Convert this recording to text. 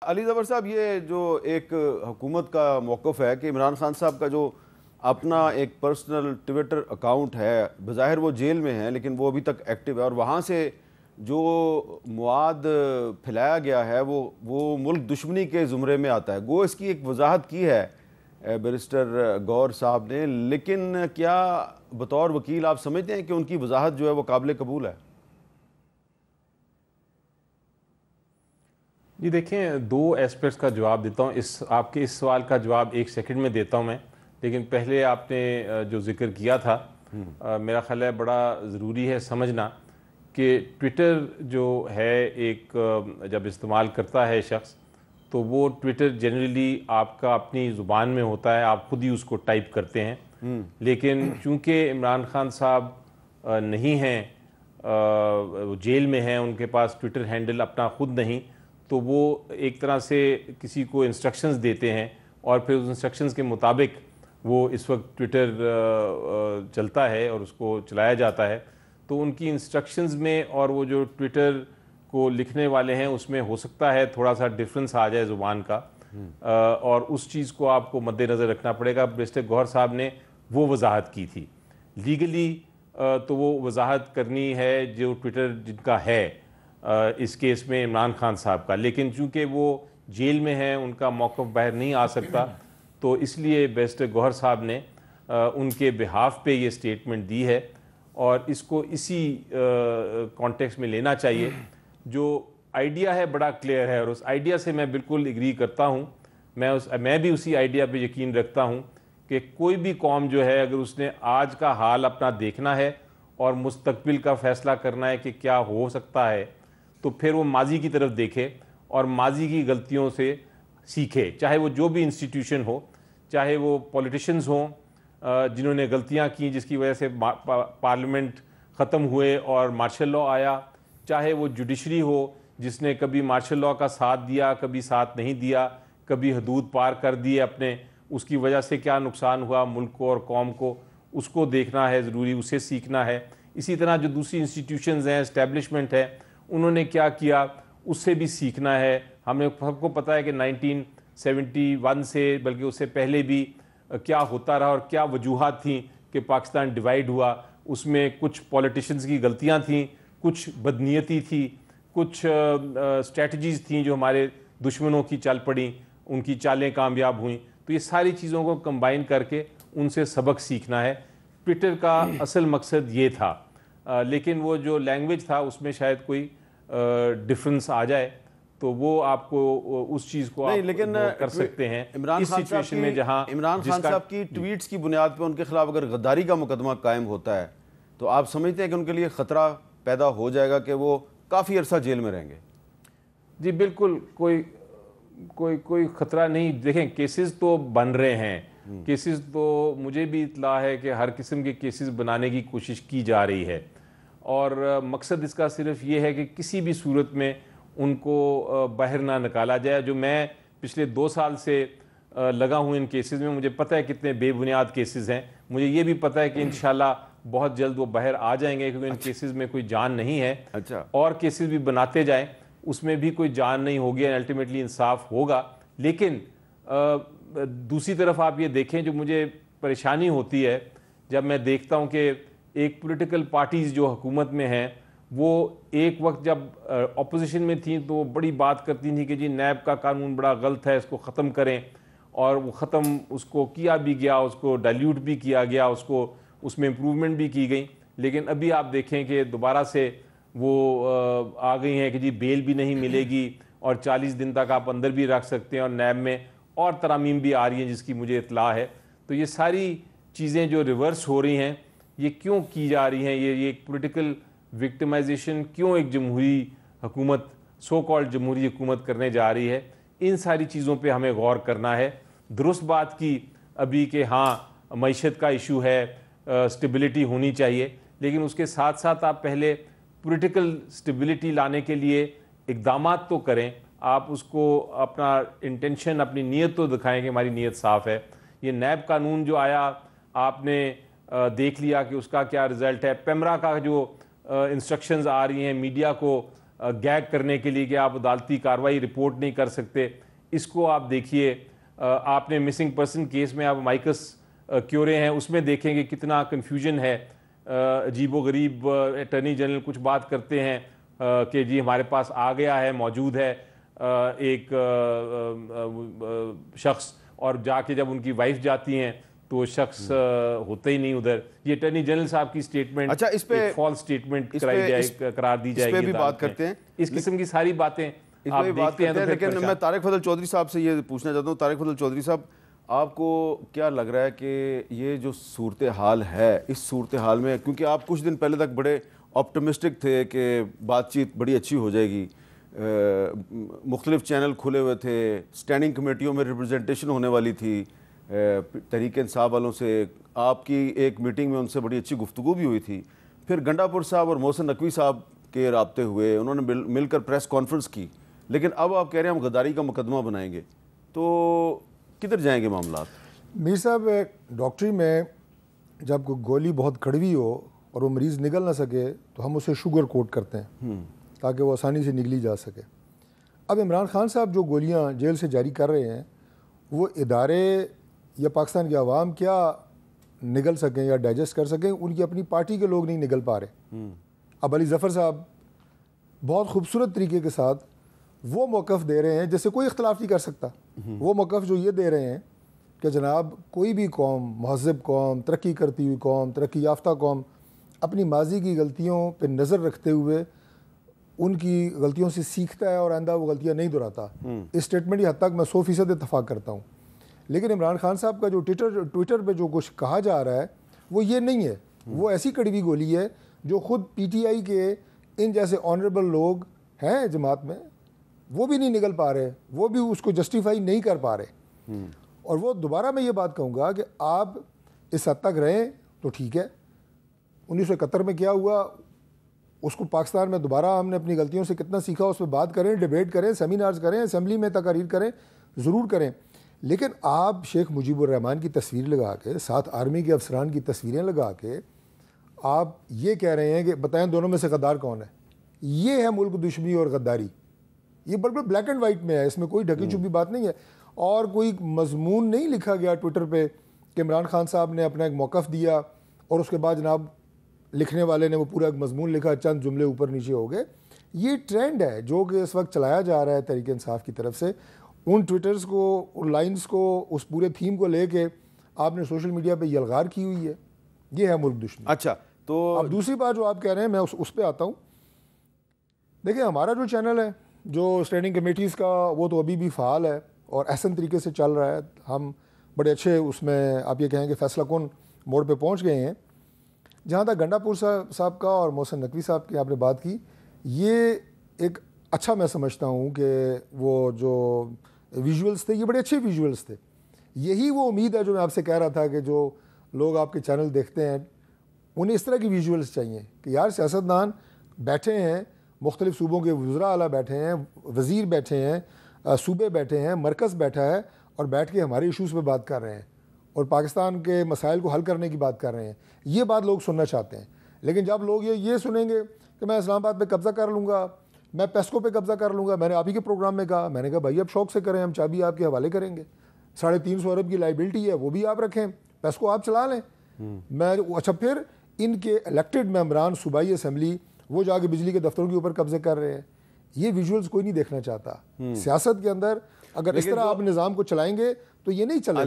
अली ज़फ़र साहब, ये जो एक हुकूमत का मौक़िफ़ है कि इमरान खान साहब का जो अपना एक पर्सनल ट्विटर अकाउंट है, बज़ाहिर वो जेल में है लेकिन वो अभी तक एक्टिव है, और वहाँ से जो मवाद फैलाया गया है वो मुल्क दुश्मनी के ज़ुमरे में आता है। गो इसकी एक वजाहत की है बैरिस्टर गौर साहब ने, लेकिन क्या बतौर वकील आप समझते हैं कि उनकी वजाहत जो है वो काबिल कबूल है? जी देखें, दो एस्पेक्ट्स का जवाब देता हूँ। आपके इस सवाल का जवाब एक सेकंड में देता हूँ मैं, लेकिन पहले आपने जो ज़िक्र किया था, मेरा ख़्याल है बड़ा ज़रूरी है समझना कि ट्विटर जो है जब इस्तेमाल करता है शख्स, तो वो ट्विटर जनरली आपका अपनी ज़ुबान में होता है, आप खुद ही उसको टाइप करते हैं। लेकिन चूँकि इमरान खान साहब नहीं हैं, जेल में हैं, उनके पास ट्विटर हैंडल अपना खुद नहीं, तो वो एक तरह से किसी को इंस्ट्रक्शंस देते हैं और फिर उस इंस्ट्रक्शंस के मुताबिक वो इस वक्त ट्विटर चलता है और उसको चलाया जाता है। तो उनकी इंस्ट्रक्शंस में और वो जो ट्विटर को लिखने वाले हैं उसमें हो सकता है थोड़ा सा डिफरेंस आ जाए ज़ुबान का, और उस चीज़ को आपको मद्देनज़र रखना पड़ेगा। बैरिस्टर गौहर साहब ने वो वजाहत की थी लीगली, तो वो वजाहत करनी है जो ट्विटर जिनका है इस केस में इमरान खान साहब का, लेकिन चूंकि वो जेल में हैं, उनका मौक़िफ़ बाहर नहीं आ सकता, तो इसलिए बैरिस्टर गौहर साहब ने उनके बिहाफ पे ये स्टेटमेंट दी है और इसको इसी कॉन्टेक्स्ट में लेना चाहिए। जो आइडिया है बड़ा क्लियर है और उस आइडिया से मैं बिल्कुल एग्री करता हूँ। मैं भी उसी आइडिया पे यकीन रखता हूँ कि कोई भी कौम जो है, अगर उसने आज का हाल अपना देखना है और मुस्तकबिल का फ़ैसला करना है कि क्या हो सकता है, तो फिर वो माजी की तरफ देखे और माजी की गलतियों से सीखे। चाहे वो जो भी इंस्टीट्यूशन हो, चाहे वो पॉलिटिशियंस हों जिन्होंने गलतियां की जिसकी वजह से पार्लियामेंट ख़त्म हुए और मार्शल लॉ आया, चाहे वो जुडिशरी हो जिसने कभी मार्शल लॉ का साथ दिया, कभी साथ नहीं दिया, कभी हदूद पार कर दिए अपने, उसकी वजह से क्या नुकसान हुआ मुल्क को और कौम को, उसको देखना है ज़रूरी, उसे सीखना है। इसी तरह जो दूसरी इंस्टीट्यूशंस हैं, इस्टेब्लिशमेंट है, उन्होंने क्या किया उससे भी सीखना है। हमें सबको पता है कि 1971 से, बल्कि उससे पहले भी क्या होता रहा और क्या वजूहात थी कि पाकिस्तान डिवाइड हुआ। उसमें कुछ पॉलिटिशियंस की गलतियां थीं, कुछ बदनीयती थी, कुछ स्ट्रेटजीज़ थी जो हमारे दुश्मनों की चल पड़ी, उनकी चालें कामयाब हुई। तो ये सारी चीज़ों को कंबाइन करके उनसे सबक सीखना है। ट्विटर का असल मकसद ये था, लेकिन वो जो लैंग्वेज था उसमें शायद कोई डिफरेंस आ जाए, तो वो आपको उस चीज़ को नहीं, आप लेकिन कर सकते हैं इमरान इस खान साहब सिचुएशन में जहां इमरान खान साहब की ट्वीट्स की बुनियाद पर उनके खिलाफ अगर गद्दारी का मुकदमा कायम होता है, तो आप समझते हैं कि उनके लिए ख़तरा पैदा हो जाएगा कि वो काफ़ी अरसा जेल में रहेंगे? जी बिल्कुल, कोई कोई कोई ख़तरा नहीं। देखें, केसेस तो बन रहे हैं, केसेस तो मुझे भी इत्ला है कि हर किस्म के केसेस बनाने की कोशिश की जा रही है, और मकसद इसका सिर्फ ये है कि किसी भी सूरत में उनको बाहर ना निकाला जाए। जो मैं पिछले 2 साल से लगा हूँ इन केसेस में, मुझे पता है कितने बेबुनियाद केसेस हैं। मुझे ये भी पता है कि इंशाल्लाह बहुत जल्द वो बाहर आ जाएंगे, क्योंकि इन केसेस में कोई जान नहीं है। अच्छा, और केसेस भी बनाते जाएं, उसमें भी कोई जान नहीं होगी, अल्टीमेटली इंसाफ होगा। लेकिन दूसरी तरफ आप ये देखें, जो मुझे परेशानी होती है जब मैं देखता हूँ कि एक पॉलिटिकल पार्टीज़ जो हुकूमत में हैं, वो एक वक्त जब अपोजिशन में थी तो वो बड़ी बात करती थी कि जी नैब का कानून बड़ा गलत है, इसको ख़त्म करें, और वो ख़त्म उसको किया भी गया, उसको डाइल्यूट भी किया गया, उसको उसमें इम्प्रूवमेंट भी की गई। लेकिन अभी आप देखें कि दोबारा से वो आ गई हैं कि जी बेल भी नहीं मिलेगी और 40 दिन तक आप अंदर भी रख सकते हैं, और नैब में और तरामीम भी आ रही हैं जिसकी मुझे इत्ला है। तो ये सारी चीज़ें जो रिवर्स हो रही हैं, ये क्यों की जा रही हैं? ये एक पॉलिटिकल विक्टिमाइजेशन क्यों एक जमहूरी हुकूमत, सो कॉल्ड जमहूरी हुकूमत करने जा रही है? इन सारी चीज़ों पे हमें गौर करना है। दुरुस्त बात की अभी कि हाँ मईशत का इशू है, स्टेबिलिटी होनी चाहिए, लेकिन उसके साथ साथ आप पहले पॉलिटिकल स्टेबिलिटी लाने के लिए इक़दामात तो करें। आप उसको अपना इंटेंशन, अपनी नीयत तो दिखाएं कि हमारी नीयत साफ़ है। ये नैब कानून जो आया, आपने देख लिया कि उसका क्या रिज़ल्ट है। पेमरा का जो इंस्ट्रक्शंस आ रही हैं मीडिया को गैग करने के लिए कि आप अदालती कार्रवाई रिपोर्ट नहीं कर सकते, इसको आप देखिए। आपने मिसिंग पर्सन केस में आप माइकस क्योरे हैं, उसमें देखेंगे कितना कन्फ्यूजन है। अजीबो गरीब अटर्नी जनरल कुछ बात करते हैं कि जी हमारे पास आ गया है, मौजूद है एक शख्स, और जाके जब उनकी वाइफ जाती हैं तो शख्स होता ही नहीं उधर। ये अटर्नी जनरल साहब की स्टेटमेंट, अच्छा, इस पे फॉल्स स्टेटमेंट करार दी जाएगी। इस पे भी बात करते हैं, इस किस्म की सारी बातें आप बात करते हैं। लेकिन मैं तारिक फजल चौधरी साहब से ये पूछना चाहता हूँ, तारिक फजल चौधरी साहब, आपको क्या लग रहा है कि ये जो सूरत हाल है, इस सूरत हाल में, क्योंकि आप कुछ दिन पहले तक बड़े ऑप्टिमिस्टिक थे कि बातचीत बड़ी अच्छी हो जाएगी, मुख्तलिफ चैनल खुले हुए थे, स्टैंडिंग कमेटियों में रिप्रेजेंटेशन होने वाली थी तहरीक इंसाफ वालों से, आपकी एक मीटिंग में उनसे बड़ी अच्छी गुफ्तगू भी हुई थी, फिर गंडापुर साहब और मोहसिन नकवी साहब के राब्ते हुए, उन्होंने मिलकर प्रेस कॉन्फ्रेंस की, लेकिन अब आप कह रहे हैं हम गद्दारी का मुकदमा बनाएंगे, तो किधर जाएंगे मामला? मीर साहब, डॉक्टरी में जब कोई गोली बहुत कड़वी हो और वो मरीज़ निगल ना सके तो हम उसे शुगर कोट करते हैं ताकि वो आसानी से निगली जा सके। अब इमरान खान साहब जो गोलियां जेल से जारी कर रहे हैं, वो इदारे या पाकिस्तान की आवाम क्या निगल सकें या डाइजेस्ट कर सकें, उनकी अपनी पार्टी के लोग नहीं निगल पा रहे। अब अली ज़फ़र साहब बहुत खूबसूरत तरीके के साथ वो मौक़िफ़ दे रहे हैं जिससे कोई इख्तलाफ नहीं कर सकता। वो मौक़िफ़ जो ये दे रहे हैं कि जनाब कोई भी कौम, महज़ब कौम, तरक्की करती हुई कौम, तरक्की याफ्ता कौम, अपनी माजी की गलतियों पर नज़र रखते हुए उनकी गलतियों से सीखता है और आइंदा वो गलतियाँ नहीं दोहराता। इस स्टेटमेंट की हद तक मैं 100% इत्तफ़ाक़ करता हूँ। लेकिन इमरान खान साहब का जो ट्विटर पे जो कुछ कहा जा रहा है वो ये नहीं है। वो ऐसी कड़वी गोली है जो ख़ुद PTI के इन जैसे ऑनरेबल लोग हैं जमात में, वो भी नहीं निकल पा रहे, वो भी उसको जस्टिफाई नहीं कर पा रहे। और वो दोबारा मैं ये बात कहूँगा कि आप इस हद तक रहें तो ठीक है। 1971 में क्या हुआ उसको पाकिस्तान में दोबारा हमने अपनी गलतियों से कितना सीखा उस पर बात करें, डिबेट करें, सेमिनार्स करें, असेंबली में तकारीर करें, ज़रूर करें। लेकिन आप शेख मुजीबुर रहमान की तस्वीर लगा के, साथ आर्मी के अफसरान की तस्वीरें लगा के आप ये कह रहे हैं कि बताएं दोनों में से गद्दार कौन है। ये है मुल्क दुश्मनी और गद्दारी। ये बिल्कुल ब्लैक एंड वाइट में है, इसमें कोई ढकी छुपी बात नहीं है। और कोई मजमून नहीं लिखा गया ट्विटर पे कि इमरान खान साहब ने अपना एक मौक़िफ़ दिया और उसके बाद जनाब लिखने वाले ने वो पूरा एक मजमून लिखा, चंद जुमले ऊपर नीचे हो गए। ये ट्रेंड है जो कि इस वक्त चलाया जा रहा है तहरीक इंसाफ की तरफ से। उन ट्विटर्स को, उन लाइन्स को, उस पूरे थीम को लेके आपने सोशल मीडिया पे यलगार की हुई है। ये है मुल्क दुश्मनी। अच्छा, तो अब दूसरी बात जो आप कह रहे हैं मैं उस पर आता हूँ। देखिए, हमारा जो चैनल है जो स्टैंडिंग कमेटीज़ का, वो तो अभी भी फ़ाल है और अहसन तरीके से चल रहा है। हम बड़े अच्छे उसमें आप ये कहेंगे फैसला कौन मोड़ पे पहुँच गए हैं। जहाँ तक गंडापुर साहब का और मोहसिन नकवी साहब की आपने बात की, ये एक अच्छा मैं समझता हूँ कि वो जो विजुअल्स थे ये बड़े अच्छे विजुअल्स थे। यही वो उम्मीद है जो मैं आपसे कह रहा था कि जो लोग आपके चैनल देखते हैं उन्हें इस तरह की विजुअल्स चाहिए कि यार सियासतदान बैठे हैं, मुख्तलिफ सूबों के वज़रा आला बैठे हैं, वज़ीर बैठे हैं, सूबे बैठे हैं, मरकज़ बैठा है और बैठ के हमारे इशूज़ पर बात कर रहे हैं और पाकिस्तान के मसाइल को हल करने की बात कर रहे हैं। ये बात लोग सुनना चाहते हैं। लेकिन जब लोग ये सुनेंगे कि मैं इस्लामाबाद पे कब्ज़ा कर लूँगा, मैं पेस्को पे कब्ज़ा कर लूँगा, मैंने आप ही के प्रोग्राम में कहा, मैंने कहा भाई अब शौक से करें, हम चाबी आपके हवाले करेंगे। 350 अरब की लाइबिलिटी है, वो भी आप रखें, पेस्को आप चला लें। मैं अच्छा, फिर इनके इलेक्टेड मेंबरान सूबाई असम्बली वो जाके बिजली के दफ्तरों के ऊपर कब्जे कर रहे हैं। ये विजुअल्स कोई नहीं देखना चाहता। सियासत के अंदर अगर इस तरह आप निज़ाम को चलाएंगे तो ये नहीं चलेगा।